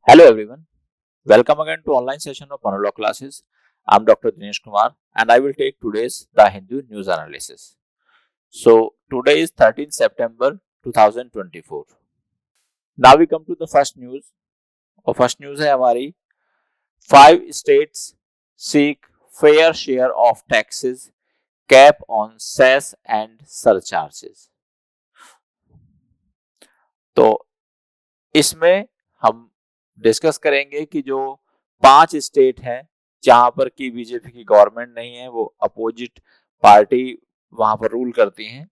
Hello everyone, welcome again to online session of Monologue classes. I'm Dr. Dinesh Kumar and I will take today's The Hindu news analysis. So today is 13th September 2024. Now we come to the first news. और first news है हमारी 5 states seek fair share of taxes cap on cess and surcharges. तो इसमें हम discuss करेंगे कि जो 5 state हैं जहां पर की बीजेपी की गवर्नमेंट नहीं है, वो अपोजिट पार्टी वहां पर रूल करती हैं,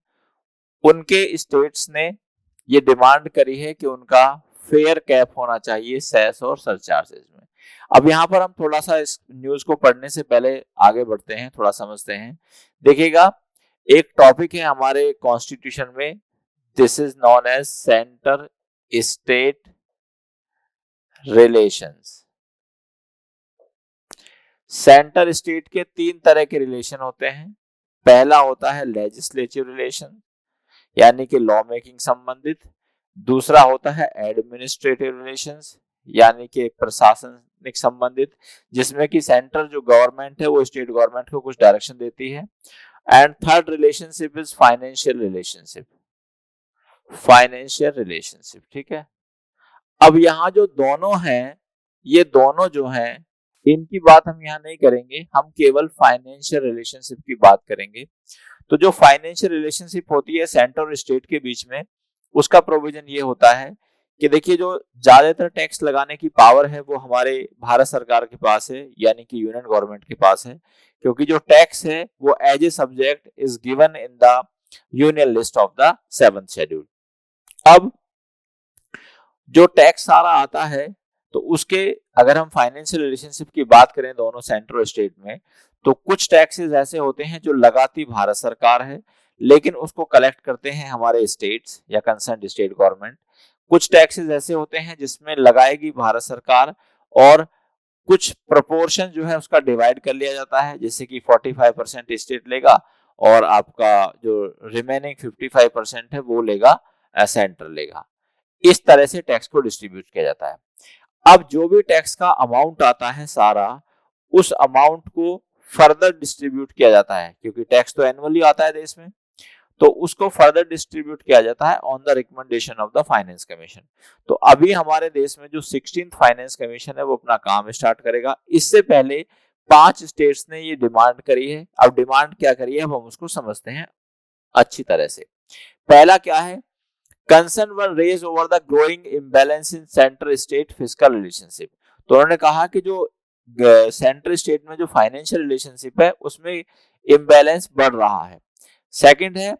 उनके स्टेट्स ने ये डिमांड करी है कि उनका फेयर कैप होना चाहिए सेस और सरचार्जेस में। अब यहाँ पर हम थोड़ा सा इस न्यूज को पढ़ने से पहले आगे बढ़ते हैं, थोड़ा समझते हैं। देखिएगा, एक टॉपिक है हमारे कॉन्स्टिट्यूशन में, this is known as center state relations. Center state के 3 तरह के रिलेशन होते हैं। पहला होता है लेजिस्लेटिव रिलेशन, यानी कि लॉ मेकिंग संबंधित। दूसरा होता है एडमिनिस्ट्रेटिव रिलेशंस, यानी कि प्रशासनिक संबंधित, जिसमें कि सेंट्रल जो गवर्नमेंट है वो स्टेट गवर्नमेंट को कुछ डायरेक्शन देती है। And third relationship is financial relationship. Financial relationship, ठीक है। अब यहाँ जो दोनों हैं, ये दोनों जो हैं, इनकी बात हम यहाँ नहीं करेंगे, हम केवल फाइनेंशियल रिलेशनशिप की बात करेंगे। तो जो फाइनेंशियल रिलेशनशिप होती है सेंटर और स्टेट के बीच में, उसका प्रोविजन ये होता है कि देखिए, जो ज्यादातर टैक्स लगाने की पावर है वो हमारे भारत सरकार के पास है, यानी कि यूनियन गवर्नमेंट के पास है, क्योंकि जो टैक्स है वो as a subject is given in the union list of the 7th schedule. अब जो टैक्स सारा आता है, तो उसके अगर हम फाइनेंशियल रिलेशनशिप की बात करें दोनों सेंटर और स्टेट में, तो कुछ टैक्सेस ऐसे होते हैं जो लगाती भारत सरकार है, लेकिन उसको कलेक्ट करते हैं हमारे स्टेट्स या कंसर्न स्टेट गवर्नमेंट। कुछ टैक्सेस ऐसे होते हैं जिसमें लगाएगी भारत सरकार, और कुछ प्रोपोर्शन जो है उसका डिवाइड कर लिया जाता है, जैसे कि 45% स्टेट लेगा और आपका जो रिमेनिंग 55% है वो लेगा सेंटर लेगा। इस तरह से टैक्स को डिस्ट्रीब्यूट किया जाता है। अब जो भी टैक्स का अमाउंट आता है सारा, उस अमाउंट को फर्दर डिस्ट्रीब्यूट किया जाता है, क्योंकि टैक्स तो एनुअली आता है देश में, तो उसको फर्दर डिस्ट्रीब्यूट किया जाता है on the recommendation of the finance commission. तो अभी हमारे देश में जो 16th फाइनेंस कमीशन है वो अपना काम स्टार्ट करेगा। इससे पहले 5 स्टेट्स ने ये डिमांड करी है। अब डिमांड क्या करी है, अब हम उसको समझते हैं अच्छी तरह से। पहला क्या है, concern were raised over the growing imbalance in center state fiscal relationship। तो उन्होंने कहा कि जो सेंटर स्टेट में जो फाइनेंशियल रिलेशनशिप है उसमें इम्बैलेंस बढ़ रहा है। सेकंड है,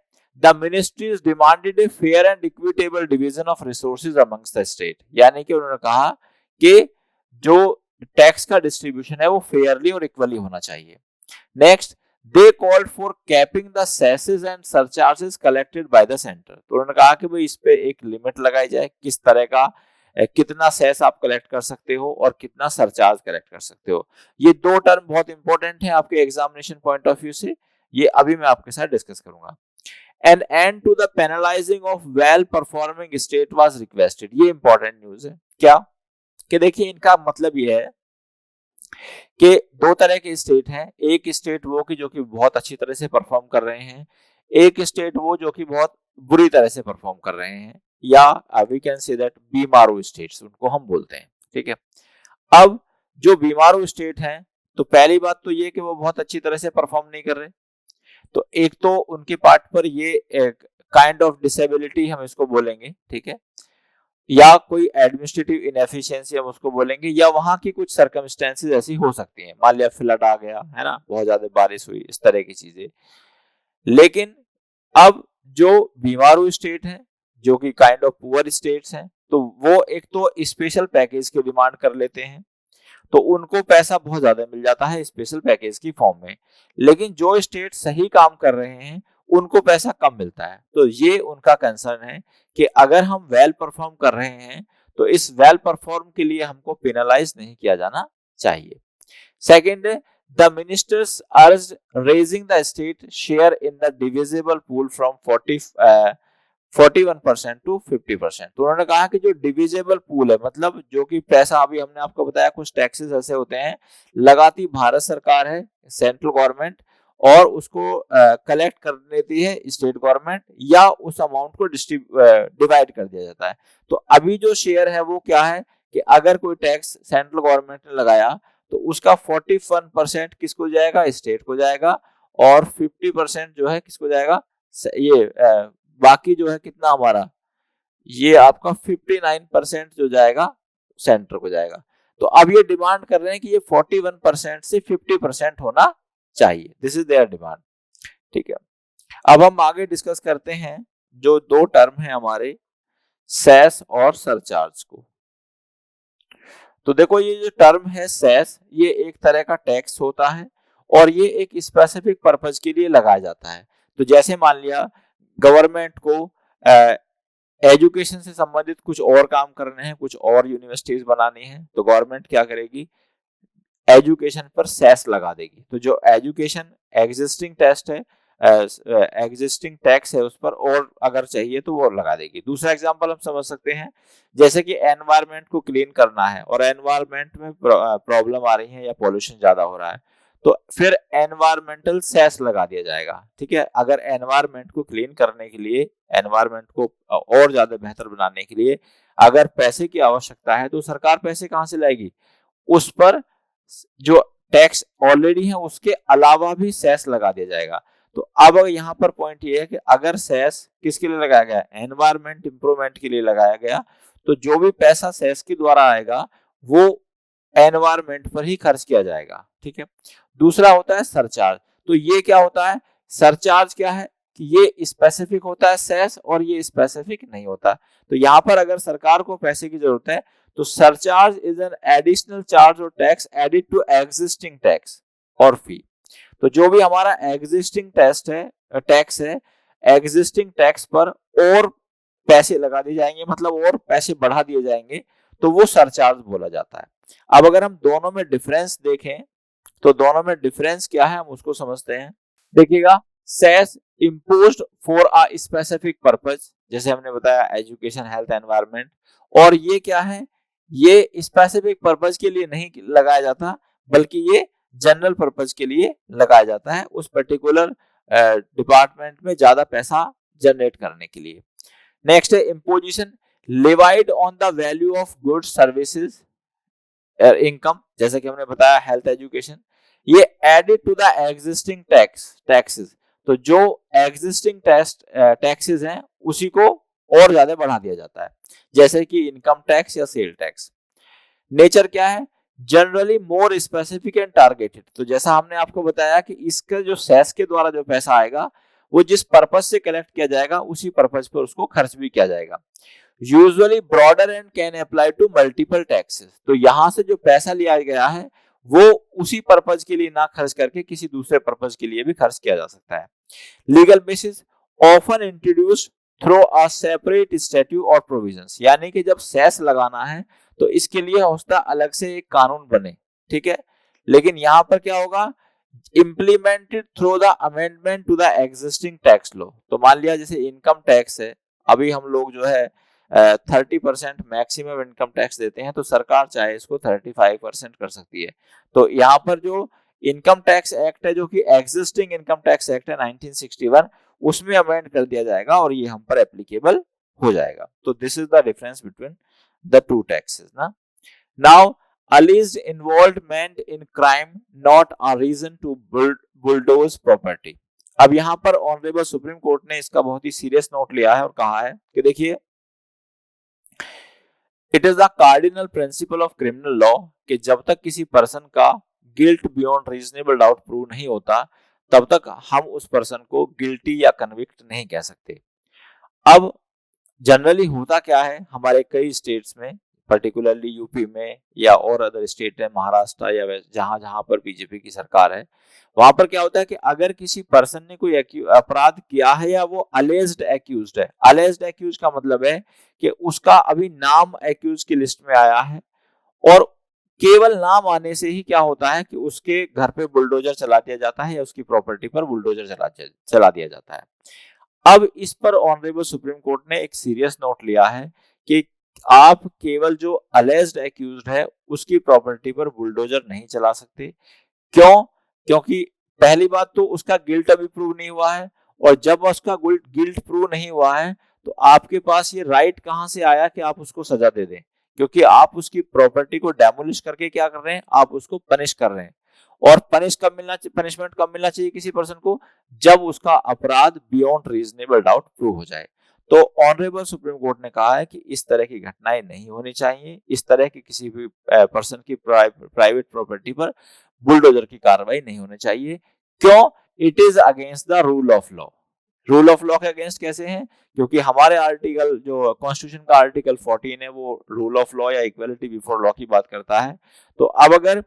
the ministries demanded a fair and equitable division of resources amongst the state, यानी कि उन्होंने कहा कि जो टैक्स का डिस्ट्रीब्यूशन है वो फेयरली और इक्वली होना चाहिए। Next, they called for capping the cesses and surcharges collected by the center। तो उन्होंने कहा कि भाई इस पे एक लिमिट लगाई जाए, किस तरह का कितना सेस आप कलेक्ट कर सकते हो और कितना सरचार्ज कलेक्ट कर सकते हो। ये दो टर्म बहुत इंपॉर्टेंट है आपके एग्जामिनेशन पॉइंट ऑफ व्यू से, ये अभी मैं आपके साथ डिस्कस करूंगा। An end to the penalising of well performing state was requested. ये इंपॉर्टेंट न्यूज है। क्या कि देखिए, इनका मतलब ये है कि 2 तरह के स्टेट हैं। एक स्टेट वो कि जो कि बहुत अच्छी तरह से परफॉर्म कर रहे हैं, एक स्टेट वो जो कि बहुत बुरी तरह से परफॉर्म कर रहे हैं, या we can say that BIMARU states उनको हम बोलते हैं, ठीक है। अब जो बीमारू स्टेट हैं, तो पहली बात तो ये कि वो बहुत अच्छी तरह से परफॉर्म नहीं कर रहे। तो एक तो उनके पार्ट पर ये एक काइंड ऑफ डिसेबिलिटी हम इसको बोलेंगे, ठीक है, या कोई एडमिनिस्ट्रेटिव इनएफिशिएंसी हम उसको बोलेंगे, या वहां की कुछ सर्कमस्टेंसेस ऐसी हो सकती हैं, मान लिया फ्लड आ गया है ना, बहुत ज्यादा बारिश हुई, इस तरह की चीजें। लेकिन अब जो बीमारू स्टेट है, जो कि काइंड ऑफ पुअर स्टेट्स हैं, तो वो एक तो स्पेशल पैकेज की डिमांड कर लेते हैं, तो उनको पैसा बहुत ज्यादा मिल जाता है स्पेशल पैकेज की फॉर्म में। लेकिन जो स्टेट सही काम कर रहे हैं उनको पैसा कम मिलता है। तो ये उनका कंसर्न है कि अगर हम वेल परफॉर्म कर रहे हैं तो इस वेल परफॉर्म के लिए हमको पेनलाइज नहीं किया जाना चाहिए। Second, the ministers urged raising the state share in the divisible pool from 41% to 50%। तो उन्होंने कहा कि जो डिविजेबल पूल है, मतलब जो कि पैसा अभी हमने आपको बताया कुछ टैक्सेस ऐसे होते हैं लगाती भारत सरकार है, सेंट्रल गवर्नमेंट, और उसको कलेक्ट कर लेती है स्टेट गवर्नमेंट, या उस अमाउंट को डिवाइड कर दिया जाता है। तो अभी जो शेयर है वो क्या है कि अगर कोई टैक्स सेंट्रल गवर्नमेंट ने लगाया तो उसका 41% किसको जाएगा, स्टेट को जाएगा, और 50% जो है किसको जाएगा, ये बाकी जो है कितना हमारा, ये आपका 59% जो जाएगा सेंटर को जाएगा। तो अब ये डिमांड कर रहे हैं कि ये 41% से 50% होना चाहिए, दिस इज देयर डिमांड। ठीक है, अब हम आगे डिस्कस करते हैं जो दो टर्म है हमारे, सेस और सरचार्ज को। तो देखो ये जो टर्म है सेस, ये एक तरह का टैक्स होता है और ये एक स्पेसिफिक पर्पज के लिए लगाया जाता है। तो जैसे मान लिया गवर्नमेंट को एजुकेशन से संबंधित कुछ और काम करने हैं, कुछ और यूनिवर्सिटीज बनानी है, तो गवर्नमेंट क्या करेगी, एजुकेशन पर सेस लगा देगी। तो जो एजुकेशन एग्जिस्टिंग टेस्ट है, एग्जिस्टिंग टैक्स है, उस पर और अगर चाहिए तो वो लगा देगी। दूसरा एग्जांपल हम समझ सकते हैं, जैसे कि एनवायरनमेंट को क्लीन करना है और एनवायरनमेंट में प्रॉब्लम आ रही है या पोल्यूशन ज्यादा हो रहा है, तो फिर एनवायरमेंटल सेस लगा दिया जाएगा। ठीक है, अगर एनवायरनमेंट को क्लीन करने के लिए, एनवायरनमेंट को और ज्यादा बेहतर बनाने के लिए अगर पैसे की आवश्यकता है तो सरकार पैसे कहां से लाएगी, उस पर जो टैक्स ऑलरेडी है उसके अलावा भी सेस लगा दिया जाएगा। तो अब यहाँ पर पॉइंट ये है कि अगर सेस किसके लिए लगाया गया, एनवायरमेंट इंप्रूवमेंट के लिए लगाया गया, तो जो भी पैसा सेस के द्वारा आएगा वो एनवायरमेंट पर ही खर्च किया जाएगा। ठीक है, दूसरा होता है सरचार्ज। तो ये क्या होता है, सरचार्ज क्या है कि ये स्पेसिफिक होता है सेस और ये स्पेसिफिक नहीं होता। तो यहाँ पर अगर सरकार को पैसे की जरूरत है तो surcharge is an additional charge or tax added to existing tax or fee. तो जो भी हमारा एग्जिस्टिंग टैक्स है, एग्जिस्टिंग टैक्स पर और पैसे लगा दिए जाएंगे, मतलब और पैसे बढ़ा दिए जाएंगे, तो वो सरचार्ज बोला जाता है। अब अगर हम दोनों में डिफरेंस देखें तो दोनों में डिफरेंस क्या है हम उसको समझते हैं। देखिएगा, cess imposed for a specific purpose, जैसे हमने बताया एजुकेशन, हेल्थ, एनवायरनमेंट, और ये क्या है, ये स्पेसिफिक पर्पस के लिए नहीं लगाया जाता बल्कि ये जनरल पर्पस के लिए लगाया जाता है, उस पर्टिकुलर डिपार्टमेंट में ज्यादा पैसा जनरेट करने के लिए। नेक्स्ट है imposition, levied on the value of goods services income, जैसे कि हमने बताया हेल्थ, एजुकेशन, ये added to the existing taxes. तो जो एग्जिस्टिंग टैक्सेस हैं उसी को और ज्यादा बढ़ा दिया जाता है, जैसे कि इनकम टैक्स या सेल टैक्स। नेचर क्या है, generally more specific and targeted. तो जैसा हमने आपको बताया कि इसका जो सेस के द्वारा जो पैसा आएगा वो जिस पर्पज से कलेक्ट किया जाएगा उसी पर्पज पर उसको खर्च भी किया जाएगा। Usually broader and can apply to multiple taxes. तो यहां से जो पैसा लिया गया है वो उसी पर्पज के लिए ना खर्च करके किसी दूसरे पर्पज के लिए भी खर्च किया जा सकता है। Legal basis often introduced through a separate statute और प्रोविजंस, यानी कि जब सेस लगाना है तो इसके लिए होता अलग से एक कानून बने। ठीक है, लेकिन यहाँ पर क्या होगा, implemented through the amendment to the existing tax law. तो मान लिया जैसे इनकम टैक्स है, अभी हम लोग जो है 30% मैक्सिमम इनकम टैक्स देते हैं, तो सरकार चाहे इसको 35% कर सकती है। तो यहाँ पर जो इनकम टैक्स एक्ट है, जो कि एग्जिस्टिंग इनकम टैक्स एक्ट है 1961, उसमें अमेंड कर दिया जाएगा और ये हम पर एप्लीकेबल हो जाएगा। तो this is the difference between the two taxes ना। Now alleged involvement in crime not a reason to bulldoze property। अब यहाँ पर ऑनरेबल सुप्रीम कोर्ट ने इसका बहुत ही सीरियस नोट लिया है और कहा है कि देखिए, it is the cardinal principle of criminal law कि जब तक किसी पर्सन का guilt beyond reasonable doubt prove नहीं होता तब तक हम उस पर्सन को गिल्टी या कन्विक्ट नहीं कह सकते। अब जनरली होता क्या है, हमारे कई स्टेट्स में, पर्टिकुलरली यूपी में या और अदर स्टेट है, महाराष्ट्र या जहां जहां पर बीजेपी की सरकार है, वहां पर क्या होता है कि अगर किसी पर्सन ने कोई अपराध किया है या वो अलेज्ड एक्यूज्ड है, अलेज्ड एक्यूज का मतलब है कि उसका अभी नाम एक्यूज की लिस्ट में आया है और केवल नाम आने से ही क्या होता है कि उसके घर पे बुलडोजर चला दिया जाता है या उसकी प्रॉपर्टी पर बुलडोजर चला दिया जाता है। अब इस पर ऑनरेबल सुप्रीम कोर्ट ने एक सीरियस नोट लिया है कि आप केवल जो अलेज्ड एक्यूज्ड है उसकी प्रॉपर्टी पर बुलडोजर नहीं चला सकते। क्यों? क्योंकि पहली बात तो उसका गिल्ट अभी प्रूव नहीं हुआ है, और जब उसका गिल्ट प्रूव नहीं हुआ है तो आपके पास ये राइट कहां से आया कि आप उसको सजा दे दें, क्योंकि आप उसकी प्रॉपर्टी को डेमोलिश करके क्या कर रहे हैं, आप उसको पनिश कर रहे हैं। और पनिशमेंट कब मिलना चाहिए किसी पर्सन को, जब उसका अपराध बियॉन्ड रीजनेबल डाउट प्रूव हो जाए। तो ऑनरेबल सुप्रीम कोर्ट ने कहा है कि इस तरह की घटनाएं नहीं होनी चाहिए, इस तरह की किसी भी पर्सन की प्राइवेट प्रॉपर्टी पर बुलडोजर की कार्रवाई नहीं होनी चाहिए। क्यों? It is against the rule of law. Rule of law के अगेंस्ट कैसे हैं? क्योंकि हमारे आर्टिकल जो कॉन्स्टिट्यूशन का आर्टिकल 14 है वो रूल ऑफ लॉ या इक्वलिटी बिफोर लॉ की बात करता है। तो अब अगर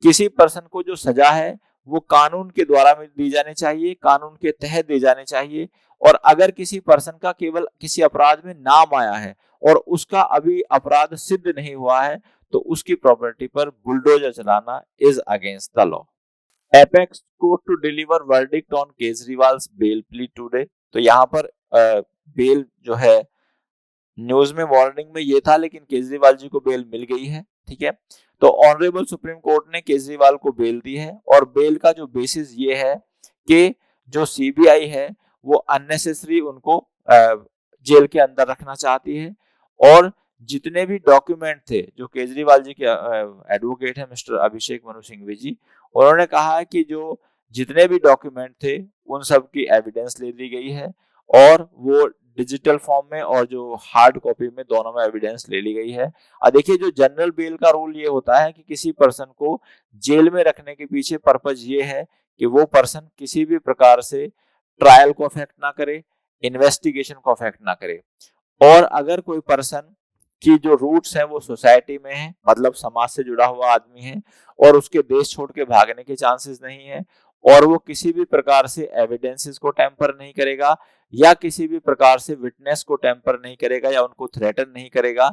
किसी पर्सन को जो सजा है वो कानून के द्वारा दी जानी चाहिए, कानून के तहत दी जानी चाहिए। और अगर किसी पर्सन का केवल किसी अपराध में नाम आया है और उसका अभी अपराध सिद्ध नहीं हुआ है तो उसकी प्रॉपर्टी पर बुलडोजर चलाना is against the law. Apex court to deliver verdict on Kejriwal's bail plea today. तो यहाँ पर बेल जो है, न्यूज में वार्निंग में ये था लेकिन केजरीवाल जी को बेल मिल गई है। ठीक है, तो ऑनरेबल सुप्रीम कोर्ट ने केजरीवाल को बेल दी है, और बेल का जो बेसिस ये है कि जो सीबीआई है वो अननेसेसरी उनको जेल के अंदर रखना चाहती है। और जितने भी डॉक्यूमेंट थे, जो केजरीवाल जी के एडवोकेट है मिस्टर अभिषेक मनु सिंघवी जी, उन्होंने कहा है कि जो जितने भी डॉक्यूमेंट थे उन सब की एविडेंस ले ली गई है, और वो डिजिटल फॉर्म में और जो हार्ड कॉपी में दोनों में एविडेंस ले ली गई है। अब देखिए, जो जनरल बेल का रूल ये होता है कि किसी पर्सन को जेल में रखने के पीछे पर्पज ये है कि वो पर्सन किसी भी प्रकार से ट्रायल को अफेक्ट ना करे, इन्वेस्टिगेशन को अफेक्ट ना करे। और अगर कोई पर्सन की जो रूट्स है वो सोसाइटी में है, मतलब समाज से जुड़ा हुआ आदमी है, और उसके देश छोड़ के भागने के चांसेस नहीं है, और वो किसी भी प्रकार से एविडेंसेस को टेम्पर नहीं करेगा, या किसी भी प्रकार से विटनेस को टेम्पर नहीं करेगा, या उनको थ्रेटन नहीं करेगा,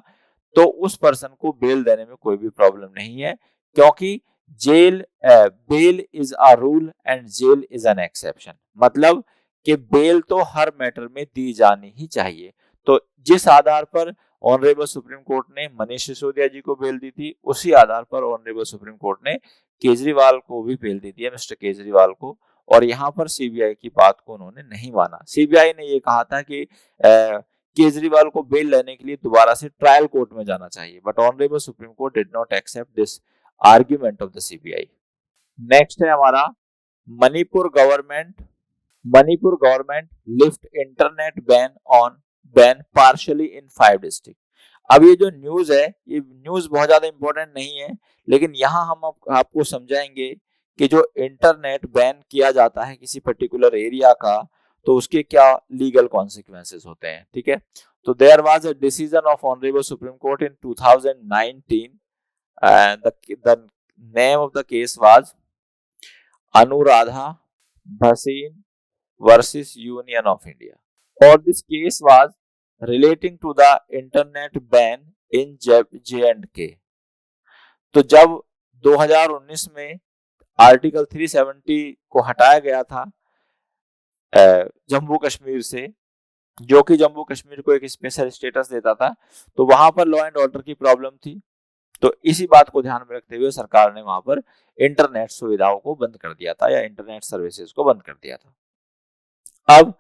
तो उस पर्सन को बेल देने में कोई भी प्रॉब्लम नहीं है। क्योंकि bail is a rule and jail is an exception. मतलब कि बेल तो हर मैटर में दी जानी ही चाहिए। तो जिस आधार पर ऑनरेबल सुप्रीम कोर्ट ने मनीष सिसोदिया जी को बेल दी थी, उसी आधार पर ऑनरेबल सुप्रीम कोर्ट ने केजरीवाल को भी बेल दी है, मिस्टर केजरीवाल को। और यहाँ पर सीबीआई की बात को उन्होंने नहीं माना। सीबीआई ने ये कहा था कि केजरीवाल को बेल लेने के लिए दोबारा से ट्रायल कोर्ट में जाना चाहिए, but honourable supreme court did not accept this argument of the CBI. Next है हमारा Manipur government. Manipur government lift internet ban partially in 5 district. अब ये जो न्यूज है, ये न्यूज बहुत ज्यादा इंपॉर्टेंट नहीं है, लेकिन यहाँ हम आपको समझाएंगे कि जो इंटरनेट बैन किया जाता है किसी पर्टिकुलर एरिया का, तो उसके क्या लीगल कॉन्सिक्वेंसेस होते हैं। ठीक है, तो there was a decision of honourable supreme court in 2019 and the name of the case was Anuradha Bhasin versus Union of India. Or this case was relating to the internet ban in J&K. तो जब 2019 में article 370 को हटाया गया था जम्मू कश्मीर से, जो कि जम्मू कश्मीर को एक स्पेशल स्टेटस देता था, तो वहां पर लॉ एंड ऑर्डर की प्रॉब्लम थी। तो इसी बात को ध्यान में रखते हुए सरकार ने वहां पर इंटरनेट सुविधाओं को बंद कर दिया था, या इंटरनेट सर्विसेज को बंद कर दिया था। अब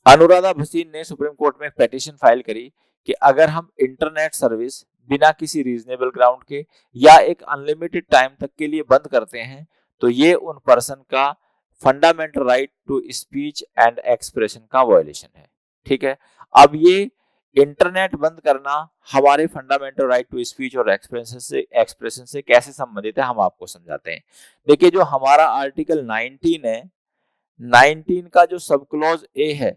अनुराधा भसीन ने सुप्रीम कोर्ट में एक पिटीशन फाइल करी कि अगर हम इंटरनेट सर्विस बिना किसी रीजनेबल ग्राउंड के या एक अनलिमिटेड टाइम तक के लिए बंद करते हैं, तो ये उन पर्सन का fundamental right to speech and expression का वायलेशन है। ठीक है, अब ये इंटरनेट बंद करना हमारे फंडामेंटल राइट टू स्पीच और एक्सप्रेशन से कैसे संबंधित है, हम आपको समझाते हैं। देखिए, जो हमारा आर्टिकल 19 है, 19 का जो सब क्लॉज ए है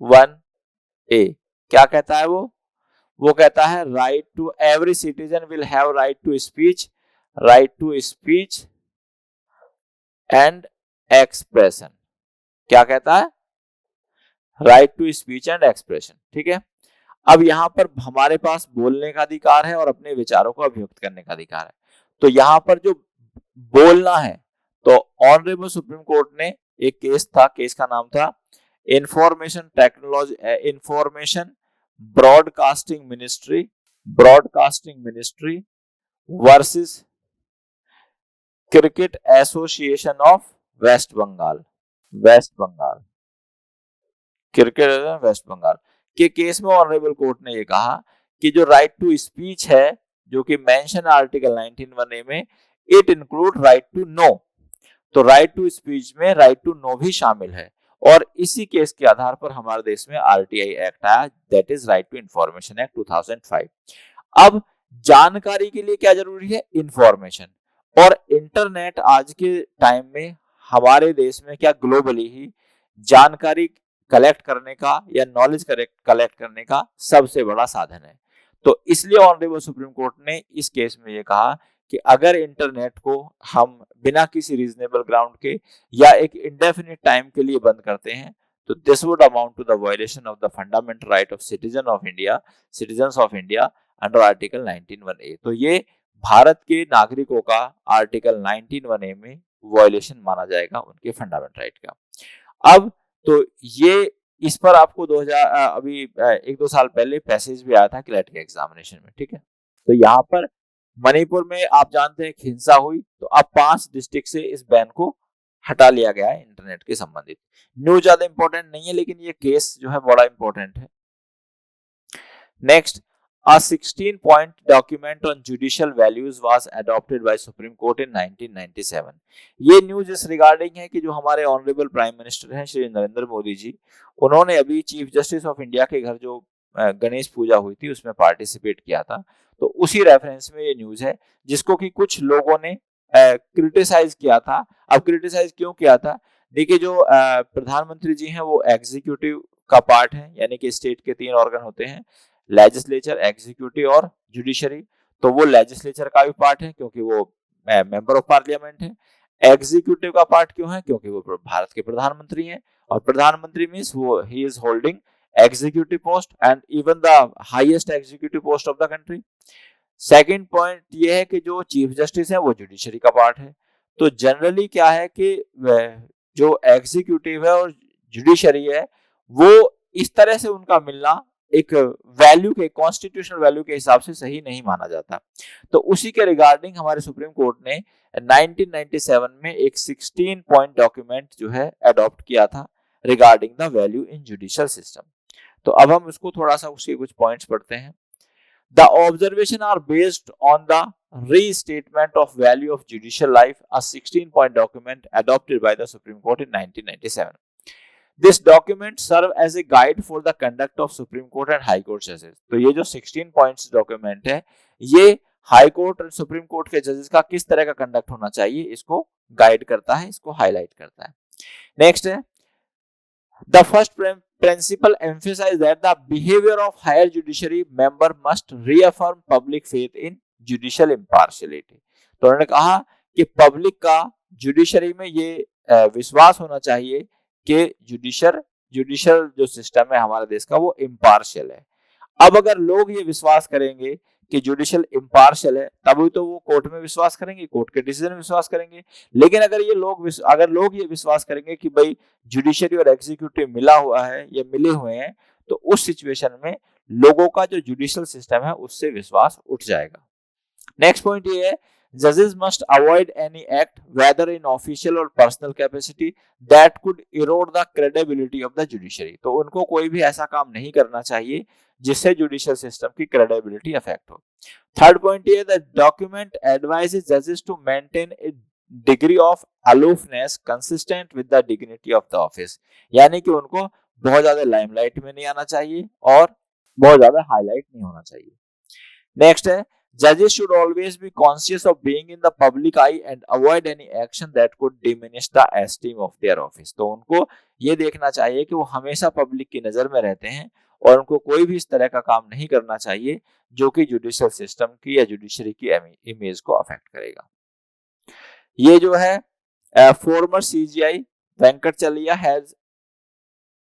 1A, क्या कहता है वो कहता है right to every citizen will have right to speech and expression. क्या कहता है? Right to speech and expression. ठीक है, अब यहां पर हमारे पास बोलने का अधिकार है और अपने विचारों को अभिव्यक्त करने का अधिकार है। तो यहां पर जो बोलना है, तो ऑनरेबल सुप्रीम कोर्ट ने एक केस था, केस का नाम था information technology, information broadcasting ministry versus cricket association of West Bengal. West Bengal cricket West Bengal के केस में ऑनरेबल कोर्ट ने ये कहा कि जो राइट टू स्पीच है, जो कि मेंशन आर्टिकल 19(1)(a) में, it include right to know. तो राइट टू स्पीच में राइट टू नो भी शामिल है, और इसी केस के आधार पर हमारे देश में आरटीआई एक्ट आया, that is right to information act 2005। अब जानकारी के लिए क्या जरूरी है? इंफॉर्मेशन। और इंटरनेट आज के टाइम में हमारे देश में क्या ग्लोबली ही जानकारी कलेक्ट करने का या नॉलेज कलेक्ट करने का सबसे बड़ा साधन है। तो इसलिए ऑनरेबल सुप्रीम कोर्ट ने इस केस में ये कहा कि अगर इंटरनेट को हम बिना किसी रीजनेबल ग्राउंड के या एक इंडेफिनिट टाइम के लिए बंद करते हैं, तो this would amount to the violation of the fundamental right of citizens of India under article 19(1)(a). तो ये भारत के नागरिकों का आर्टिकल 19(1)(a) में वायलेशन माना जाएगा, उनके फंडामेंटल राइट का। अब तो ये इस पर आपको 2000 अभी 1-2 साल पहले पैसेज भी आया था क्लैट के एग्जामिनेशन में, ठीक है। तो यहाँ पर मणिपुर में आप जानते हैं हिंसा हुई, तो अब 5 डिस्ट्रिक्ट से इस बैन को हटा लिया गया है इंटरनेट के संबंधित। न्यूज ज्यादा इंपॉर्टेंट नहीं है, लेकिन ये केस जो है बड़ा इंपॉर्टेंट है। Next, a 16-point document on judicial values was adopted by Supreme Court in 1997। ये न्यूज इस रिगार्डिंग है कि जो हमारे ऑनरेबल प्राइम मिनिस्टर हैं श्री नरेंद्र मोदी जी, उन्होंने अभी चीफ जस्टिस ऑफ इंडिया के घर जो गणेश पूजा हुई थी उसमें पार्टिसिपेट किया था। तो उसी रेफरेंस में ये न्यूज है, जिसको कि कुछ लोगों ने क्रिटिसाइज किया था। अब क्रिटिसाइज क्यों किया था? देखिए, जो प्रधानमंत्री जी हैं वो एग्जीक्यूटिव का पार्ट है, यानी कि स्टेट के 3 ऑर्गन होते हैं, लेजिस्लेचर, एग्जीक्यूटिव और जुडिशरी। तो वो लेजिस्लेचर का भी पार्ट है क्योंकि वो मेंबर ऑफ पार्लियामेंट है। एग्जीक्यूटिव का पार्ट क्यों है? क्योंकि वो भारत के प्रधानमंत्री हैं, और प्रधानमंत्री मींस वो he is holding executive post and even the highest executive post of the country. Second point ये है कि जो चीफ जस्टिस है वो जुडिशरी का पार्ट है। तो जनरली क्या है कि जो एग्जीक्यूटिव है और जुडिशरी है, वो इस तरह से उनका मिलना एक वैल्यू के, कॉन्स्टिट्यूशनल वैल्यू के हिसाब से सही नहीं माना जाता। तो उसी के रिगार्डिंग हमारे सुप्रीम कोर्ट ने 1997 में एक 16 पॉइंट डॉक्यूमेंट जो है अडॉप्ट किया था regarding the value in judicial system. तो अब हम उसको थोड़ा सा उसके कुछ पॉइंट्स पढ़ते हैं। The observation are based on the restatement of value of judicial life, a 16-point document adopted by the Supreme Court in 1997. This document serve as a guide for the conduct of Supreme Court and High Court judges। तो ये जो 16 points document है, ये high court और supreme court के जजेस का किस तरह का कंडक्ट होना चाहिए इसको गाइड करता है, इसको हाईलाइट करता है। नेक्स्ट है, the first principle emphasize that the behavior of higher judiciary member must reaffirm public faith in judicial impartiality। तो उन्होंने कहा कि पब्लिक का जुडिशरी में ये विश्वास होना चाहिए कि जुडिशियल जो सिस्टम है हमारे देश का वो इम्पार्शियल है। अब अगर लोग ये विश्वास करेंगे कि जुडिशियल इम्पार्शियल है, तभी तो वो कोर्ट में विश्वास करेंगे, कोर्ट के डिसीजन में विश्वास करेंगे। लेकिन अगर लोग ये विश्वास करेंगे कि भाई जुडिशरी और एग्जीक्यूटिव मिला हुआ है या मिले हुए हैं, तो उस सिचुएशन में लोगों का जो जुडिशियल सिस्टम है उससे विश्वास उठ जाएगा। नेक्स्ट पॉइंट ये है, judges must avoid any act whether in official or personal capacity that could erode the credibility of the judiciary। तो उनको कोई भी ऐसा काम नहीं करना चाहिए जिससे जुडिशियल सिस्टम की क्रेडिबिलिटी अफेक्ट हो। थर्ड पॉइंट ये, द डॉक्यूमेंट एडवाइजेस जजेस to maintain a degree of aloofness consistent with the dignity of the office, यानी कि उनको बहुत ज्यादा लाइमलाइट में नहीं आना चाहिए और बहुत ज्यादा हाईलाइट नहीं होना चाहिए। नेक्स्ट है, judges should always be conscious of being in the public eye and avoid any action that could diminish the esteem of their office। तो उनको ये देखना चाहिए कि वो हमेशा पब्लिक की नजर में रहते हैं और उनको कोई भी इस तरह का काम नहीं करना चाहिए जो कि जुडिशियल सिस्टम की या जुडिशरी की इमेज को अफेक्ट करेगा। ये जो है former CJI Venkatachaliah has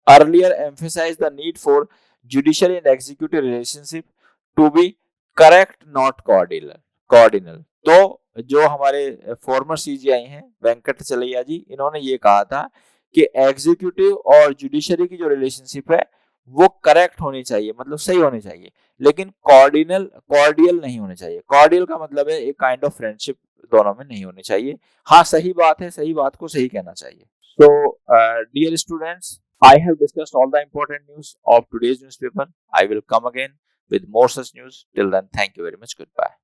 earlier emphasised the need for judicial and executive relationship to be correct not cordial. तो जो हमारे फॉर्मर सीजीआई हैं वेंकटचलैया जी, इन्होंने ये कहा था कि एग्जीक्यूटिव और जुडिशरी की जो रिलेशनशिप है वो करेक्ट होनी चाहिए, मतलब सही होनी चाहिए, लेकिन कॉर्डियल नहीं होनी चाहिए। कॉर्डियल का मतलब है एक काइंड ऑफ फ्रेंडशिप दोनों में नहीं होनी चाहिए। हाँ, सही बात है, सही बात को सही कहना चाहिए। So, dear students, I have discussed all the important news of today's newspaper. I will come again with more such news. Till then, thank you very much. Goodbye.